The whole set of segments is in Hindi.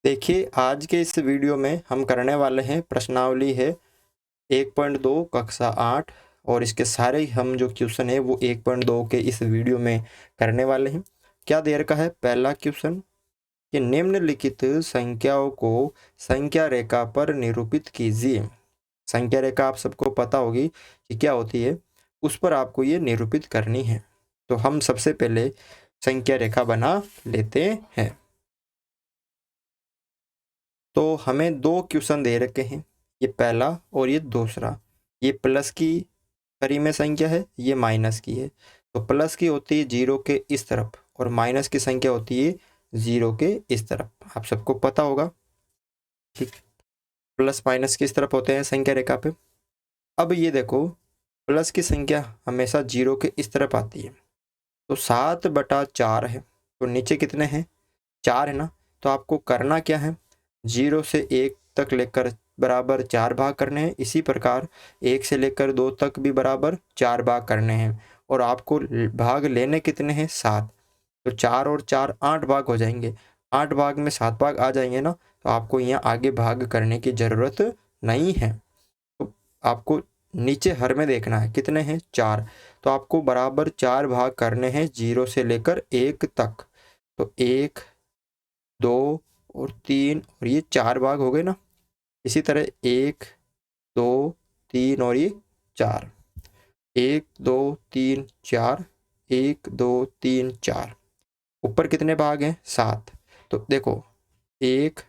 देखिए, आज के इस वीडियो में हम करने वाले हैं प्रश्नावली है 1.2 कक्षा 8 और इसके सारे हम जो क्वेश्चन है वो 1.2 के इस वीडियो में करने वाले हैं। क्या देर का है? पहला क्वेश्चन कि निम्नलिखित संख्याओं को संख्या रेखा पर निरूपित कीजिए। संख्या रेखा आप सबको पता होगी कि क्या होती है, उस पर आपको ये निरूपित करनी है। तो हम सबसे पहले संख्या रेखा बना लेते हैं। तो हमें दो क्वेश्चन दे रखे हैं, ये पहला और ये दूसरा। ये प्लस की परिमेय संख्या है, ये माइनस की है। तो प्लस की होती है जीरो के इस तरफ और माइनस की संख्या होती है जीरो के इस तरफ। आप सबको पता होगा, ठीक। प्लस माइनस किस तरफ होते हैं संख्या रेखा पे। अब ये देखो, प्लस की संख्या हमेशा जीरो के इस तरफ आती है। तो 7/4 है, तो नीचे कितने हैं? 4 है ना। तो आपको करना क्या है, 0 से 1 तक लेकर बराबर 4 भाग करने हैं। इसी प्रकार 1 से लेकर 2 तक भी बराबर 4 भाग करने हैं। और आपको भाग लेने कितने हैं? 7। तो 4 और 4 8 भाग हो जाएंगे। 8 भाग में 7 भाग आ जाएंगे ना, तो आपको यहाँ आगे भाग करने की ज़रूरत नहीं है। तो आपको नीचे हर में देखना है कितने हैं? 4। तो आपको बराबर 4 भाग करने हैं 0 से लेकर 1 तक। तो 1, 2 और 3 और ये 4 भाग हो गए ना। इसी तरह 1, 2, 3 और ये 4। 1, 2, 3, 4, 1, 2, 3, 4। ऊपर कितने भाग हैं? 7। तो देखो, 1,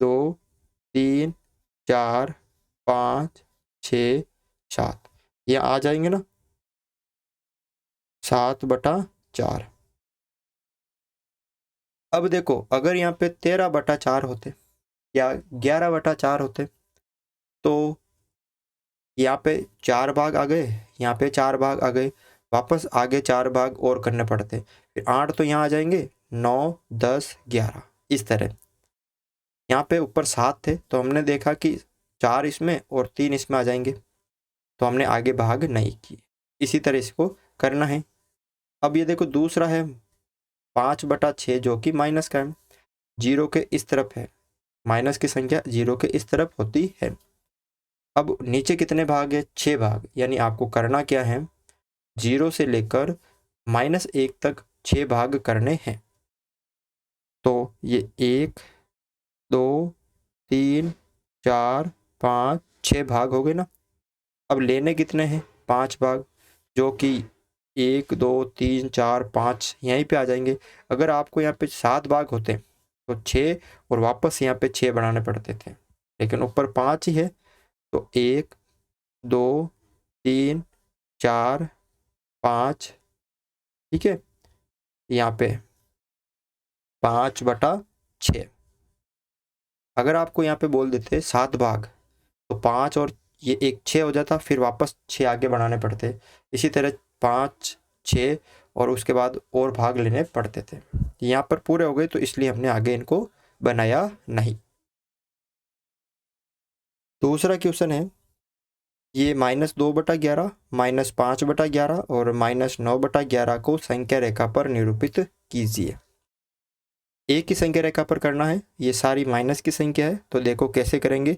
2, 3, 4, 5, 6, 7, ये आ जाएंगे ना 7/4। अब देखो, अगर यहाँ पे 13/4 होते या 11/4 होते तो यहाँ पे 4 भाग आ गए, यहाँ पे 4 भाग आ गए, वापस आगे 4 भाग और करने पड़ते। फिर 8 तो यहाँ आ जाएंगे, 9, 10, 11 इस तरह। यहाँ पे ऊपर 7 थे तो हमने देखा कि 4 इसमें और 3 इसमें आ जाएंगे, तो हमने आगे भाग नहीं किए। इसी तरह इसको करना है। अब ये देखो, दूसरा है 5/6 जो कि माइनस का है, जीरो के इस तरफ है। माइनस की संख्या जीरो के इस तरफ होती है। अब नीचे कितने भाग है? 6 भाग। यानी आपको करना क्या है, 0 से लेकर -1 तक 6 भाग करने हैं। तो ये 1, 2, 3, 4, 5, 6 भाग हो गए ना। अब लेने कितने हैं? 5 भाग, जो कि 1, 2, 3, 4, 5 यहीं पे आ जाएंगे। अगर आपको यहाँ पे 7 भाग होते तो 6 और वापस यहाँ पे 6 बनाने पड़ते थे, लेकिन ऊपर 5 ही है। तो 1, 2, 3, 4, 5, ठीक है। यहाँ पे 5/6। अगर आपको यहाँ पे बोल देते 7 भाग, तो 5 और ये एक 6 हो जाता, फिर वापस 6 आगे बढ़ाने पड़ते। इसी तरह 5, 6 और उसके बाद और भाग लेने पड़ते थे। यहाँ पर पूरे हो गए, तो इसलिए हमने आगे इनको बनाया नहीं। दूसरा क्वेश्चन है, ये -2/11, -5/11 और -9/11 को संख्या रेखा पर निरूपित कीजिए। एक ही संख्या रेखा पर करना है, ये सारी माइनस की संख्या है। तो देखो कैसे करेंगे।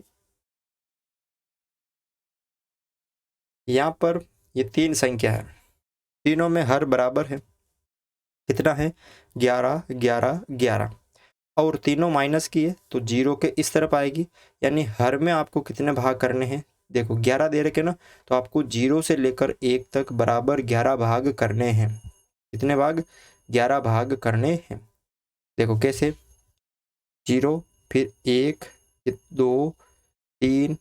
यहाँ पर ये 3 संख्या है, तीनों में हर बराबर है। कितना है? 11, 11, 11। और तीनों माइनस की है तो 0 के इस तरफ आएगी। यानी हर में आपको कितने भाग करने हैं? देखो 11 दे रखे ना, तो आपको 0 से लेकर 1 तक बराबर 11 भाग करने हैं। कितने भाग? 11 भाग करने हैं। देखो कैसे, 0, फिर 1, 2, 3,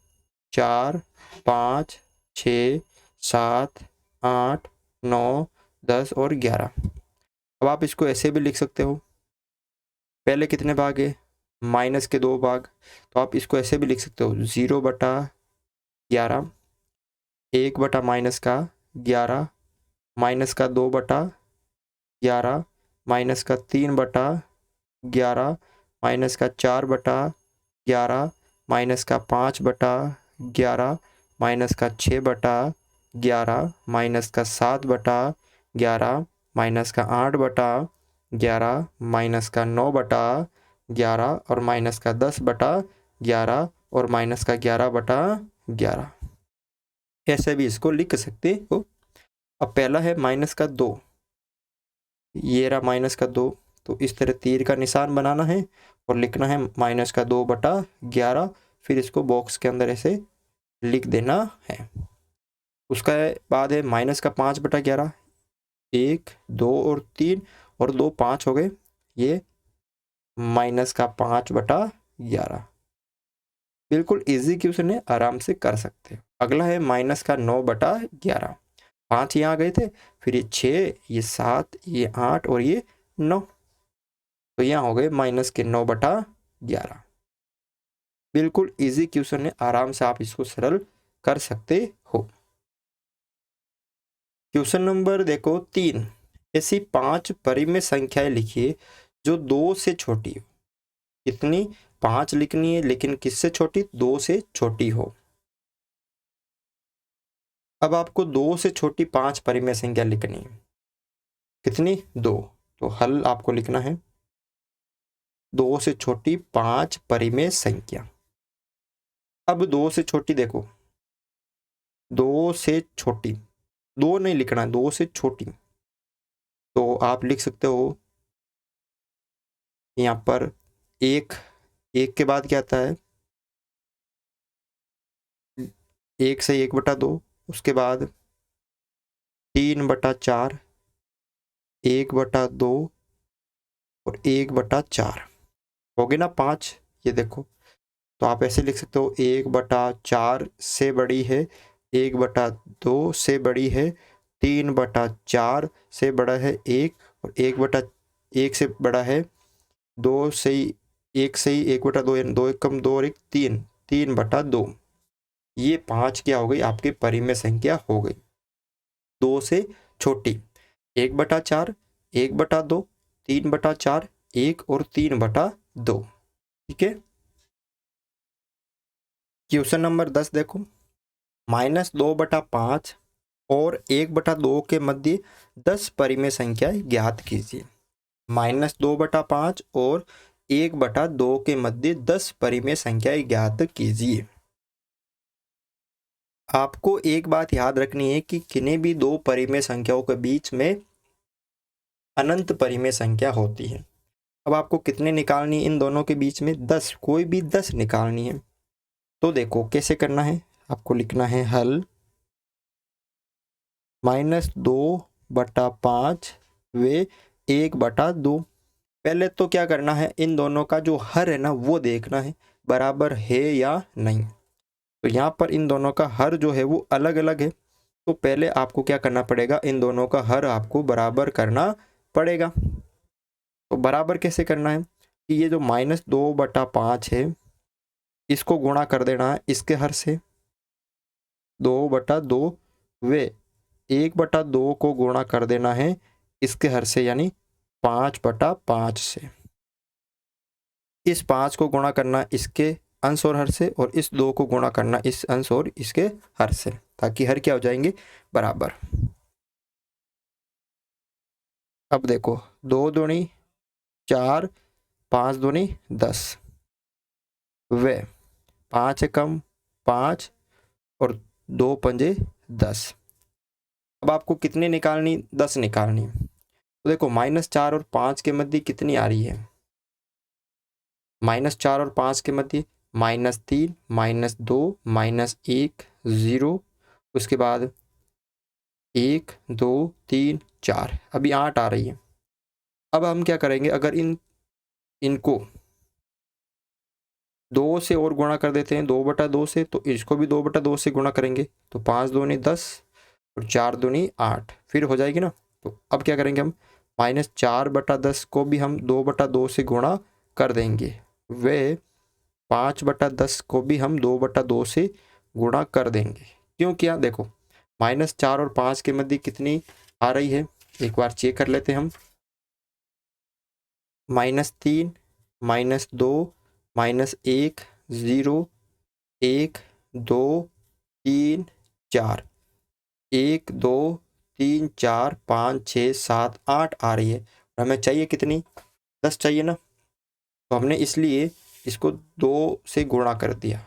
4, 5, 6, 7, 8, 9, 10 और 11। अब आप इसको ऐसे भी लिख सकते हो, पहले कितने भाग है? माइनस के 2 भाग। तो आप इसको ऐसे भी लिख सकते हो, 0/11, 1 माइनस का 11, माइनस का 2/11, माइनस का 3/11, माइनस का 4/11, माइनस का 5/11, माइनस का 6/11, माइनस का 7/11, माइनस का 8/11, माइनस का 9/11, 11 और माइनस का 10 बटा 11 और माइनस का 11 बटा 11, ऐसे भी इसको लिख सकते हो। अब पहला है माइनस का 2, ये रहा माइनस का 2, तो इस तरह तीर का निशान बनाना है और लिखना है माइनस का 2 बटा 11, फिर इसको बॉक्स के अंदर ऐसे लिख देना है। उसका बाद है माइनस का 5 बटा 11, 1 2 और 3 और 2 5 हो गए, ये माइनस का 5 बटा 11। बिल्कुल इजी क्वेश्चन है, आराम से कर सकते हो। अगला है माइनस का 9 बटा 11, 5 यहाँ गए थे, फिर ये 6, ये 7, ये 8 और ये 9, तो यहाँ हो गए माइनस के 9 बटा 11। बिल्कुल इजी क्वेश्चन है, आराम से आप इसको सरल कर सकते हो। क्वेश्चन नंबर देखो 3, ऐसी 5 परिमेय संख्याएं लिखिए जो 2 से छोटी हो। कितनी? 5 लिखनी है, लेकिन किससे छोटी? 2 से छोटी हो। अब आपको 2 से छोटी 5 परिमेय संख्या लिखनी है। कितनी? 2। तो हल आपको लिखना है 2 से छोटी 5 परिमेय संख्या। अब 2 से छोटी देखो, 2 से छोटी, 2 नहीं लिखना है, 2 से छोटी, तो आप लिख सकते हो यहाँ पर 1, 1 के बाद क्या आता है? 1 से 1 बटा 2, उसके बाद 3 बटा 4, 1 बटा 2 और 1 बटा 4, हो गए ना 5। ये देखो, तो आप ऐसे लिख सकते हो 1 बटा 4 से बड़ी है, 1 बटा 2 से बड़ी है, 3 बटा 4 से बड़ा है 1, और 1 बटा 1 से बड़ा है 2 से ही 1 से ही 1 बटा 2, 2 1 कम 2 और 1 3, 3 बटा 2। ये 5 क्या हो गई? आपकी परिमेय संख्या हो गई 2 से छोटी। 1 बटा 4, 1 बटा 2, 3 बटा 4, 1 और 3 बटा 2। ठीक है। क्वेश्चन नंबर 10 देखो, माइनस 2 बटा 5 और 1 बटा 2 के मध्य 10 परिमेय संख्या ज्ञात कीजिए। माइनस 2 बटा 5 और 1 बटा 2 के मध्य 10 परिमेय संख्या ज्ञात कीजिए। आपको एक बात याद रखनी है कि किन्हीं भी दो परिमेय संख्याओं के बीच में अनंत परिमेय संख्या होती है। अब आपको कितने निकालनी है इन दोनों के बीच में? 10, कोई भी 10 निकालनी है। तो देखो कैसे करना है, आपको लिखना है हल माइनस 2 बटा 5 व 1 बटा 2। पहले तो क्या करना है, इन दोनों का जो हर है ना वो देखना है बराबर है या नहीं। तो यहाँ पर इन दोनों का हर जो है वो अलग अलग है, तो पहले आपको क्या करना पड़ेगा, इन दोनों का हर आपको बराबर करना पड़ेगा। तो बराबर कैसे करना है कि ये जो माइनस 2 बटा 5 है इसको गुणा कर देना है इसके हर से, 2 बटा 2 व 1 बटा 2 को गुणा कर देना है इसके हर से, यानी 5 बटा 5 से। इस 5 को गुणा करना इसके अंश और हर से, और इस 2 को गुणा करना इस अंश और इसके हर से, ताकि हर क्या हो जाएंगे? बराबर। अब देखो 2 दूनी 4, 5 दूनी 10 व 5 एकम 5 और 2 पंजे 10। अब आपको कितनी निकालनी? 10 निकालनी। तो देखो माइनस 4 और 5 के मध्य कितनी आ रही है? माइनस 4 और 5 के मध्य माइनस 3, माइनस 2, माइनस 1, 0, उसके बाद 1 2 3 4, अभी 8 आ रही है। अब हम क्या करेंगे, अगर इनको 2 से और गुणा कर देते हैं 2 बटा 2 से, तो इसको भी 2 बटा 2 से गुणा करेंगे, तो 5 दूनी 10 और 4 दूनी 8, फिर हो जाएगी ना। तो अब क्या करेंगे हम, माइनस 4 बटा 10 को भी हम 2 बटा 2 से गुणा कर देंगे, वे 5 बटा 10 को भी हम 2 बटा 2 से गुणा कर देंगे। क्यों किया? देखो माइनस 4 और 5 के मध्य कितनी आ रही है, एक बार चेक कर लेते हैं हम। माइनस 3, माइनस 2, माइनस 1, 0, 1 2 3 4, 1 2 3 4 5 6 7 8 आ रही है। हमें चाहिए कितनी? 10 चाहिए ना। तो हमने इसलिए इसको 2 से गुणा कर दिया।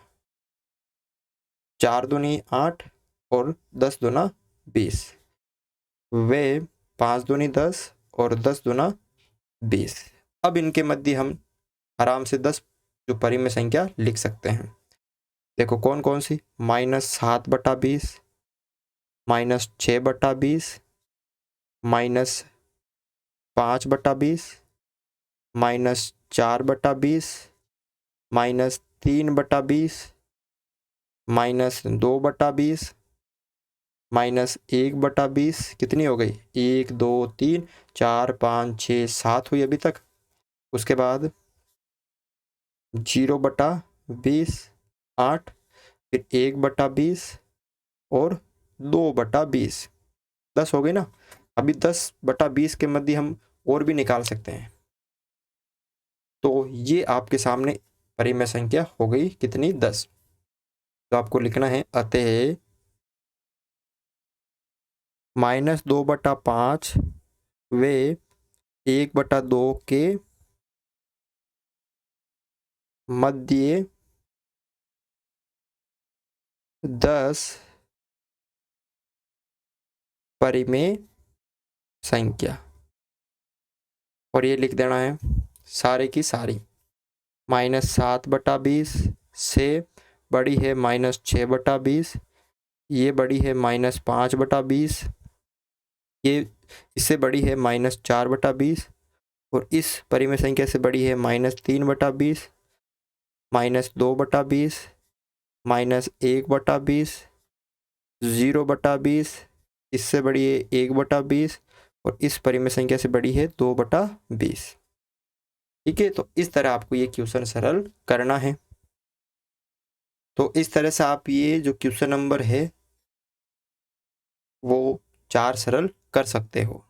4 दूनी 8 और 10 दूना 20, वे 5 दूनी 10 और 10 दूना 20। अब इनके मध्य हम आराम से 10 जो परिमेय संख्या लिख सकते हैं। देखो कौन कौन सी, -7/20, -6/20, -5/20, -4/20, -3/20, -2/20, -1/20। कितनी हो गई? 1 2 3 4 5 6 7 हुई अभी तक। उसके बाद 0/20, 8, फिर 1/20 और 2/20, 10 हो गई ना। अभी 10/20 के मध्य हम और भी निकाल सकते हैं। तो ये आपके सामने परिमेय संख्या हो गई कितनी? 10। तो आपको लिखना है अतः -2/5 वे 1/2 के मध्य 10 परिमेय संख्या, और ये लिख देना है सारे की सारी। -7/20 से बड़ी है -6/20, ये बड़ी है -5/20, ये इससे बड़ी है -4/20, और इस परिमेय संख्या से बड़ी है -3/20, -2/20, -1/20, 0/20, इससे बड़ी है 1/20, और इस परिमेय संख्या से बड़ी है 2/20। ठीक है, तो इस तरह आपको ये क्वेश्चन सरल करना है। तो इस तरह से आप ये जो क्वेश्चन नंबर है वो 4 सरल कर सकते हो।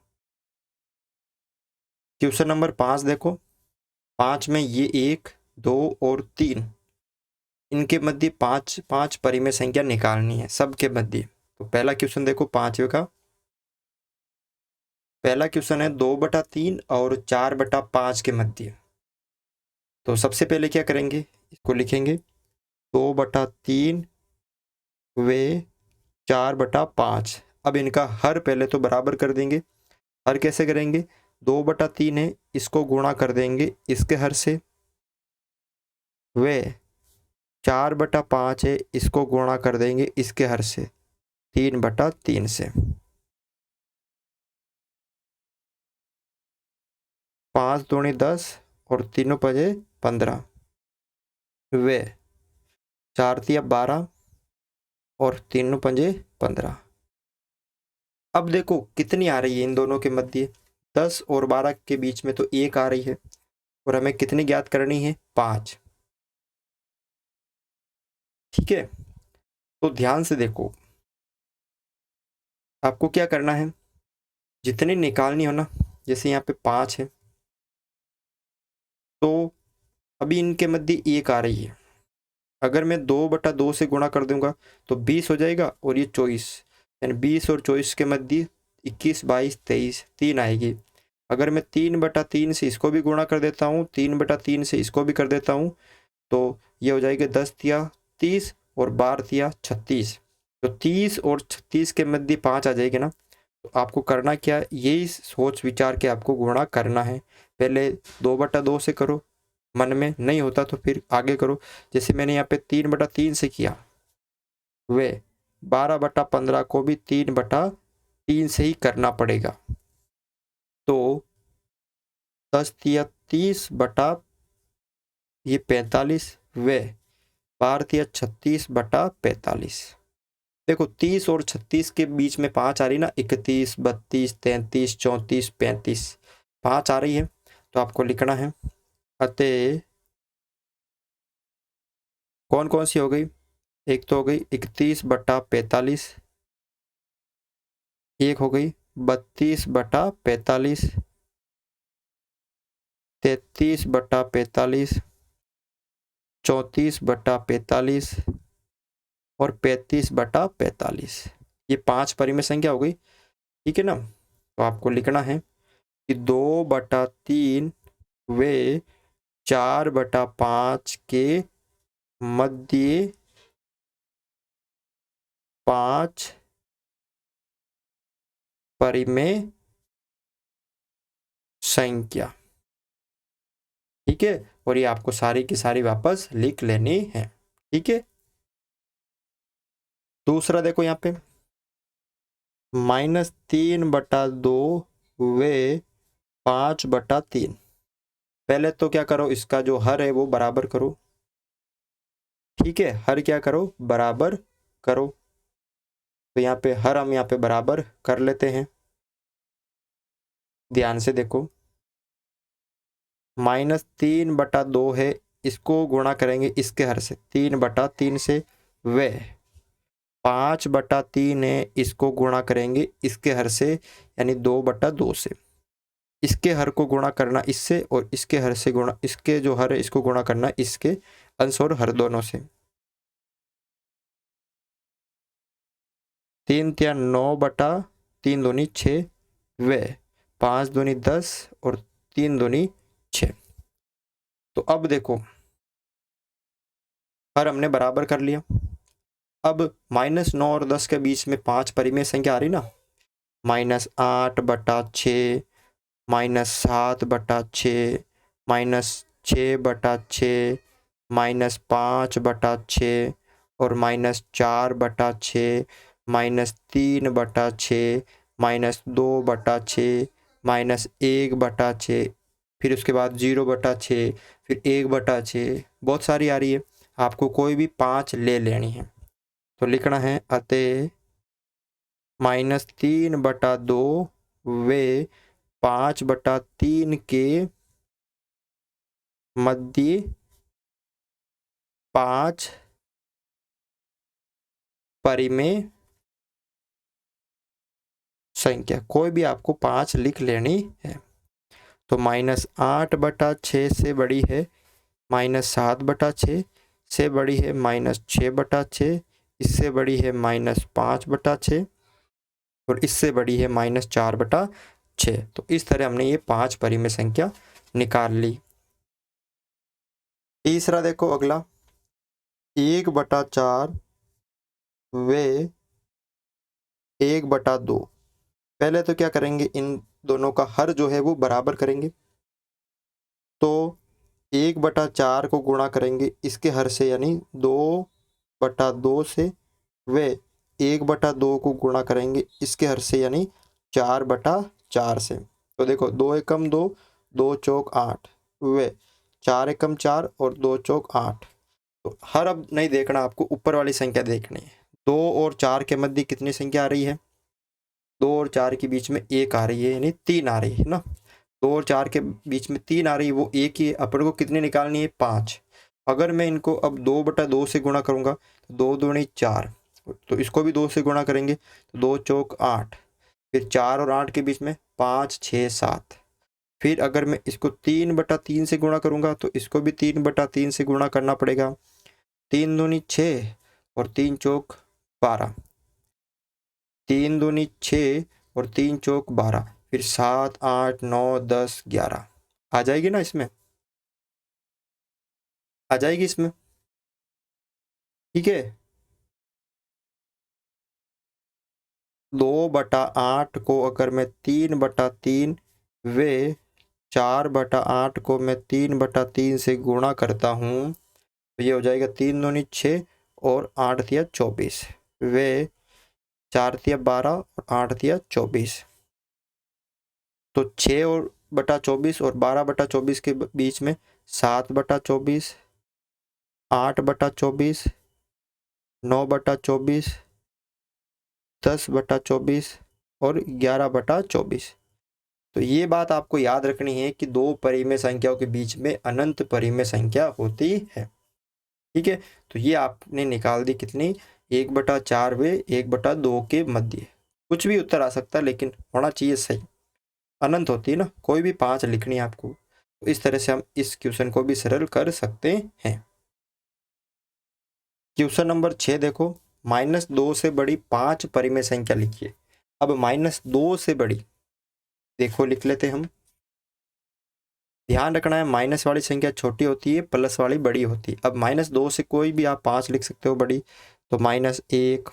क्वेश्चन नंबर 5 देखो। 5 में ये 1 2 और 3, इनके मध्य 5 परिमेय संख्या निकालनी है सबके मध्य। तो पहला क्वेश्चन देखो 5वें का। पहला क्वेश्चन है 2/3 और 4/5 के मध्य। तो सबसे पहले क्या करेंगे, इसको लिखेंगे 2/3 वे 4/5। अब इनका हर पहले तो बराबर कर देंगे। हर कैसे करेंगे? 2/3 है, इसको गुणा कर देंगे इसके हर से, वे 4/5 है, इसको गुणा कर देंगे इसके हर से 3/3 से। 5 दूनी 10 और 3 पजे 15, वे 4 तिया 12 और 3 पंजे 15। अब देखो कितनी आ रही है इन दोनों के मध्य, 10 और 12 के बीच में तो 1 आ रही है, और हमें कितनी ज्ञात करनी है? 5। ठीक है, तो ध्यान से देखो, आपको क्या करना है, जितनी निकालनी हो ना, जैसे यहाँ पे 5 है, तो अभी इनके मध्य 1 आ रही है। अगर मैं 2/2 से गुणा कर दूंगा तो 20 हो जाएगा, और ये 24, यानी 20 और 24 के मध्य 21 22 23 3 आएगी। अगर मैं 3/3 से इसको भी गुणा कर देता हूँ, 3/3 से इसको भी कर देता हूँ, तो ये हो जाएगा 10 तिया 30 और 12 तिया 36। तो 30 और 36 के मध्य 5 आ जाएगी ना। तो आपको करना क्या, यही सोच विचार के आपको गुणा करना है। पहले 2/2 से करो, मन में नहीं होता तो फिर आगे करो। जैसे मैंने यहाँ पे 3/3 से किया, वे 12/15 को भी 3/3 से ही करना पड़ेगा। तो 10 तिया 30 बटा ये 45, वे 12 तिया 36/45। देखो 30 और 36 के बीच में 5 आ रही ना, 31 32 33 34 35, 5 आ रही है। तो आपको लिखना है अतः कौन कौन सी हो गई, एक तो हो गई 31/45, एक हो गई 32/45, 33/45, 34/45 और 35/45। ये 5 परिमेय संख्या हो गई। ठीक है ना। तो आपको लिखना है कि 2/3 वे 4/5 के मध्य 5 परिमेय संख्या। ठीक है, और ये आपको सारी की सारी वापस लिख लेनी है। ठीक है, दूसरा देखो यहाँ पे -3/2 व 5/3। पहले तो क्या करो, इसका जो हर है वो बराबर करो। ठीक है, हर क्या करो, बराबर करो। तो यहाँ पे हर हम यहाँ पे बराबर कर लेते हैं। ध्यान से देखो, -3/2 है, इसको गुणा करेंगे इसके हर से 3/3 से, व 5/3 है, इसको गुणा करेंगे इसके हर से यानी 2/2 से। इसके हर को गुणा करना इससे और इसके हर से गुणा, इसके जो हर है इसको गुणा करना इसके अंश और हर दोनों से। 3 × 9/3 दूनी 6 व 5 दूनी 10 और 3 दूनी 6। तो अब देखो, हर हमने बराबर कर लिया। अब -9 और 10 के बीच में 5 परिमेय संख्या आ रही ना, -8/6, -7/6, -6/6, -5/6 और -4/6, -3/6, -2/6, -1/6, फिर उसके बाद 0/6, फिर 1/6, बहुत सारी आ रही है। आपको कोई भी 5 ले लेनी है। तो लिखना है अतः -3/2 व 5/3 के मध्य 5 परिमेय संख्या। कोई भी आपको 5 लिख लेनी है। तो -8/6 से बड़ी है -7/6, से बड़ी है -6/6, इससे बड़ी है -5/6 और इससे बड़ी है -4/6। तो इस तरह हमने ये 5 परिमेय संख्या निकाल ली। तीसरा देखो अगला 1/4 व 1/2। पहले तो क्या करेंगे, इन दोनों का हर जो है वो बराबर करेंगे। तो 1/4 को गुणा करेंगे इसके हर से यानी 2/2 से, व 1/2 को गुणा करेंगे इसके हर से यानी 4/4 से। तो देखो 2 एकम 2, 2 चौक 8, व 4 एकम 4 और 2 चौक 8। तो हर अब नहीं देखना, आपको ऊपर वाली संख्या देखनी है। 2 और 4 के मध्य कितनी संख्या आ रही है, 2 और 4 के बीच में 1 आ रही है यानी 3 आ रही है ना। 2 और 4 के बीच में 3 आ रही है, वो 1 ही है। अपन को कितनी निकालनी है, 5। अगर मैं इनको अब 2/2 से गुणा करूंगा तो 2 दूनी 4, तो इसको भी 2 से गुणा करेंगे तो 2 चौक 8, फिर 4 और 8 के बीच में 5, 6, 7। फिर अगर मैं इसको 3/3 से गुणा करूंगा तो इसको भी 3/3 से गुणा करना पड़ेगा। 3 दूनी 6 और 3 चौक 12, 3 दूनी 6 और 3 चौक 12, फिर 7, 8, 9, 10, 11 आ जाएगी ना, इसमें आ जाएगी इसमें। ठीक है, 2/8 को अगर मैं 3/3 व 4/8 को मैं 3/3 से गुणा करता हूँ तो ये हो जाएगा 3 दूनी 6 और 8 तिया 24, व 4 तिया 12 और 8 तिया 24। तो 6 और बटा 24 और 12/24 के बीच में 7/24, 8/24, 9/24, 10/24 और 11/24। तो ये बात आपको याद रखनी है कि 2 परिमेय संख्याओं के बीच में अनंत परिमेय संख्या होती है। ठीक है, तो ये आपने निकाल दी कितनी, 1/4 व 1/2 के मध्य। कुछ भी उत्तर आ सकता है लेकिन होना चाहिए सही। अनंत होती है ना, कोई भी 5 लिखनी है आपको। तो इस तरह से हम इस क्वेश्चन को भी सरल कर सकते हैं। क्वेश्चन नंबर 6 देखो, -2 से बड़ी 5 परिमेय संख्या लिखिए। अब -2 से बड़ी देखो लिख लेते हम। ध्यान रखना है माइनस वाली संख्या छोटी होती है, प्लस वाली बड़ी होती है। अब -2 से कोई भी आप 5 लिख सकते हो बड़ी, तो -1,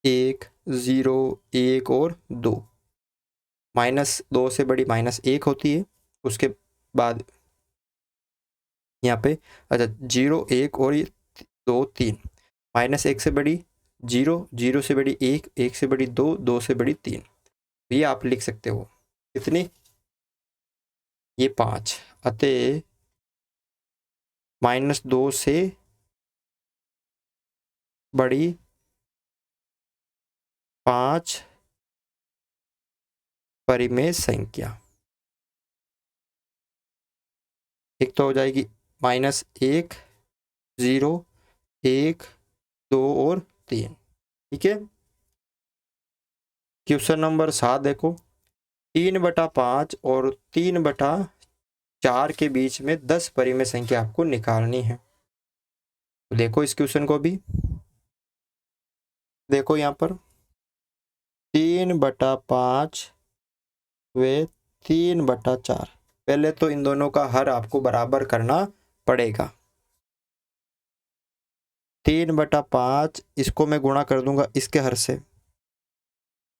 1, 0, 1 और 2। -2 से बड़ी -1 होती है, उसके बाद यहाँ पे अच्छा 0, 1 और 2, 3। -1 से बड़ी 0, 0 से बड़ी 1, 1 से बड़ी 2, 2 से बड़ी 3। ये आप लिख सकते हो। कितनी? ये 5। अतः -2 से बड़ी 5 परिमेय संख्या। एक तो हो जाएगी -1, 0, 1, 2 और 3। ठीक है। क्वेश्चन नंबर 7 देखो, 3/5 और 3/4 के बीच में 10 परिमेय संख्या आपको निकालनी है। तो देखो इस क्वेश्चन को भी, देखो यहाँ पर 3/5 व 3/4। पहले तो इन दोनों का हर आपको बराबर करना पड़ेगा। 3/5 इसको मैं गुणा कर दूंगा इसके हर से,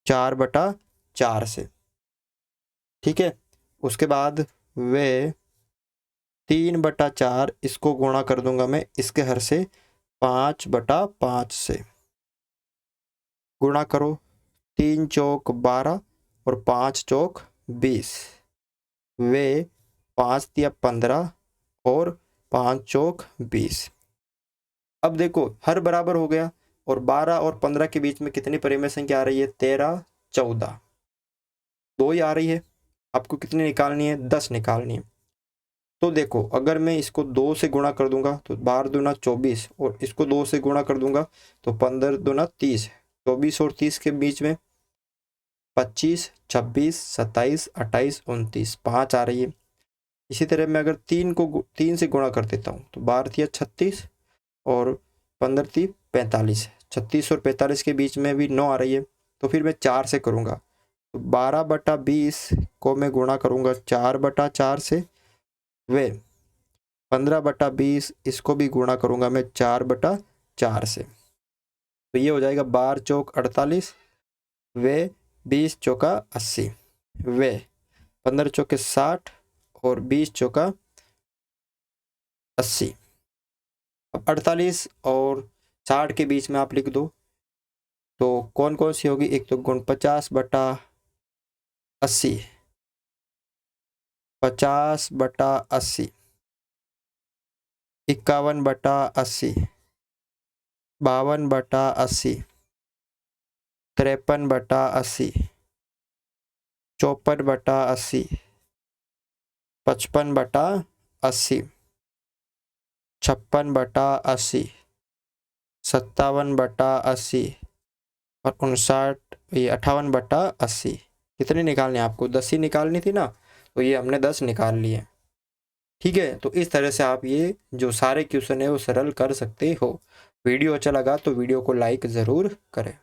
4/4 से। ठीक है। उसके बाद वे 3/4 इसको गुणा कर दूंगा मैं इसके हर से 5/5 से। गुणा करो, 3 चौक 12 और 5 चौक 20। वे 5 तिया 15 और 5 चौक 20। अब देखो हर बराबर हो गया, और 12 और 15 के बीच में कितनी परिमेय संख्या आ रही है? 13, 14। 2 ही आ रही है। आपको कितनी निकालनी है? 10 निकालनी है। तो देखो अगर मैं इसको 2 से गुणा कर दूंगा तो 12 दूना 24, और इसको 2 से गुणा कर दूंगा तो 15 दूना 30। 24 और 30 के बीच में 25, 26, 27, 28, 29, 5 आ रही है। इसी तरह मैं अगर 3 से गुणा कर देता हूँ तो 12 तिया 36 और 15 ती 45। 36 और 45 के बीच में भी 9 आ रही है। तो फिर मैं 4 से करूँगा, तो 12/20 को मैं गुणा करूँगा 4/4 से, वे 15/20 इसको भी गुणा करूँगा मैं 4/4 से। तो ये हो जाएगा 12 चौक 48, वे 20 चौका 80, वे 15 चौके 60 और 20 चौका 80। अब 48 और 60 के बीच में आप लिख दो, तो कौन कौन सी होगी? एक तो 50/80, 50/80, 51/80, 52/80, 53/80, 54/80, 55/80, 56/80, 57/80 और 58/80। कितनी निकालनी है आपको? 10 ही निकालनी थी ना, तो ये हमने 10 निकाल लिए। ठीक है। तो इस तरह से आप ये जो सारे क्वेश्चन है वो सरल कर सकते हो। वीडियो अच्छा लगा तो वीडियो को लाइक ज़रूर करें।